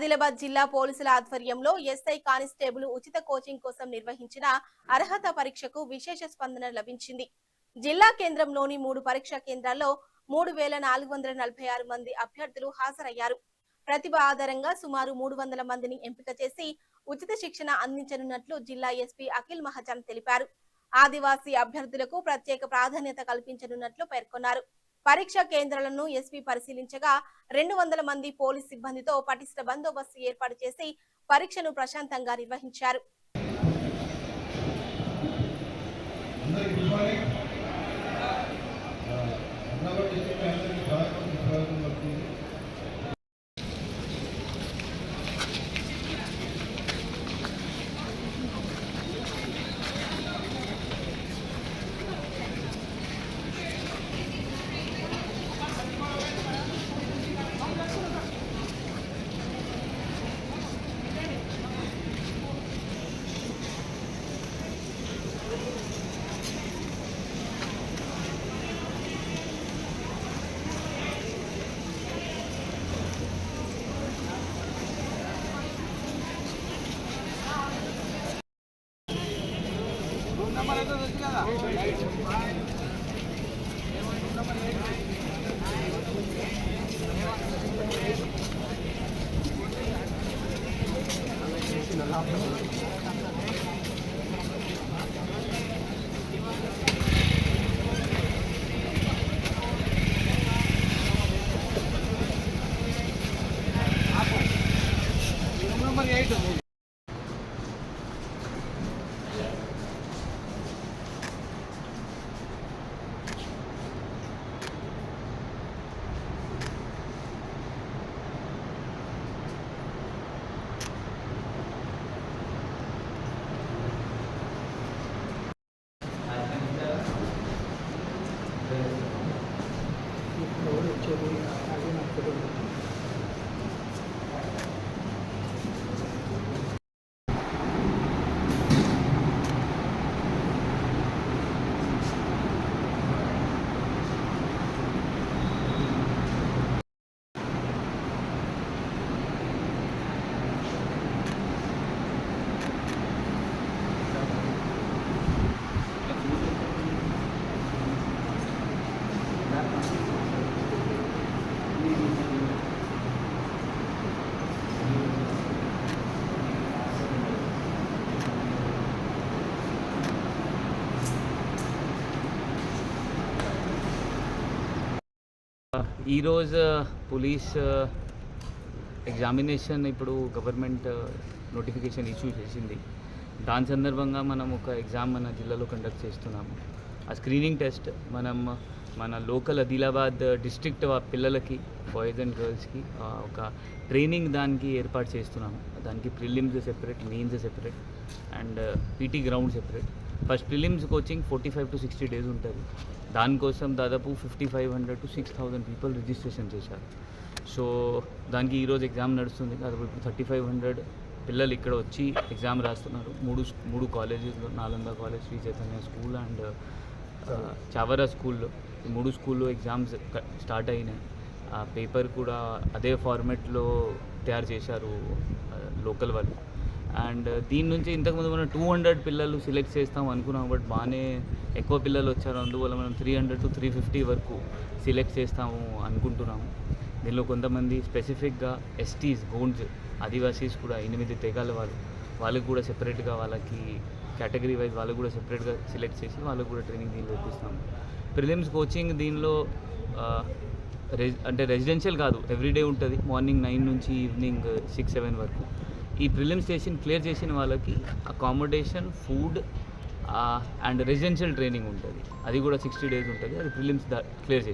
ఆదిలాబాద్ జిల్లా పోలీసుల ఆధ్వర్యంలో ఎస్ఐ కానిస్టేబుల్ ఉచిత కోచింగ్ కోసం నిర్వహించిన అర్హత పరీక్షకు విశేష స్పందన లభించింది. జిల్లా కేంద్రంలోని 3 పరీక్షా కేంద్రాల్లో 3446 మంది అభ్యర్థులు హాజరయ్యారు. ప్రతిభ ఆధారంగా సుమారు 300 మందిని ఎంపిక చేసి ఉచిత శిక్షణ అందించనున్నట్లు జిల్లా ఎస్పీ అఖిల్ మహాజన్ తెలిపారు. ఆదివాసీ అభ్యర్థులకు ప్రత్యేక ప్రాధాన్యత కల్పించనున్నట్లు పేర్కొన్నారు. పరీక్షా కేంద్రాలను ఎస్పీ పరిశీలించగా 200 మంది పోలీస్ సిబ్బందితో పటిష్ట బందోబస్తు ఏర్పాటు చేసి పరీక్షను ప్రశాంతంగా నిర్వహించారు. ఈరోజు పోలీస్ ఎగ్జామినేషన్ ఇప్పుడు గవర్నమెంట్ నోటిఫికేషన్ ఇష్యూ చేసింది. దాని సందర్భంగా మనం ఒక ఎగ్జామ్ మన జిల్లాలో కండక్ట్ చేస్తున్నాము. ఆ స్క్రీనింగ్ టెస్ట్ మన లోకల్ ఆదిలాబాద్ డిస్ట్రిక్ట్ పిల్లలకి, బాయ్స్ అండ్ గర్ల్స్కి ఒక ట్రైనింగ్ దానికి ఏర్పాటు చేస్తున్నాము. దానికి prelims separate, mains separate and PT ground separate. First prelims coaching 45 to 60 days ఉంటుంది. దానికోసం దాదాపు 5500 to 6000 పీపుల్ రిజిస్ట్రేషన్ చేశారు. సో దానికి ఈరోజు ఎగ్జామ్ నడుస్తుంది. దాదాపు 3500 పిల్లలు ఇక్కడ వచ్చి ఎగ్జామ్ రాస్తున్నారు. మూడు కాలేజెస్లో, Nalanda college, Sri Chaitanya school and Chavara స్కూల్లో, ఈ 3 స్కూల్లో ఎగ్జామ్స్ స్టార్ట్ అయినాయి. ఆ పేపర్ కూడా అదే ఫార్మెట్లో తయారు చేశారు లోకల్ వాళ్ళు. అండ్ దీని నుంచి ఇంతకుముందు మనం 200 పిల్లలు సెలెక్ట్ చేస్తాం అనుకున్నాం, బట్ బాగానే ఎక్కువ పిల్లలు వచ్చారు. అందువల్ల మనం 300 to 350 వరకు సెలెక్ట్ చేస్తాము అనుకుంటున్నాము. దీనిలో కొంతమంది స్పెసిఫిక్గా ఎస్టీస్, గోండ్స్, ఆదివాసీస్ కూడా 8 తెగాల వాళ్ళకి కూడా సెపరేట్గా, వాళ్ళకి కేటగిరీ వైజ్ వాళ్ళకు కూడా సెపరేట్గా సెలెక్ట్ చేసి వాళ్ళకు కూడా ట్రైనింగ్ దీనిలో ఇప్పిస్తాము. ప్రిలిమ్స్ కోచింగ్ దీనిలో అంటే రెసిడెన్షియల్ కాదు, ఎవ్రీడే ఉంటుంది. మార్నింగ్ 9 నుంచి ఈవినింగ్ 6-7 వరకు. ఈ ప్రిలిమ్స్ క్లియర్ చేసిన వాళ్ళకి accommodation, food and residential training ఉంటుంది. అది కూడా 60 days ఉంటుంది. అది ప్రిలిమ్స్ క్లియర్ చేసి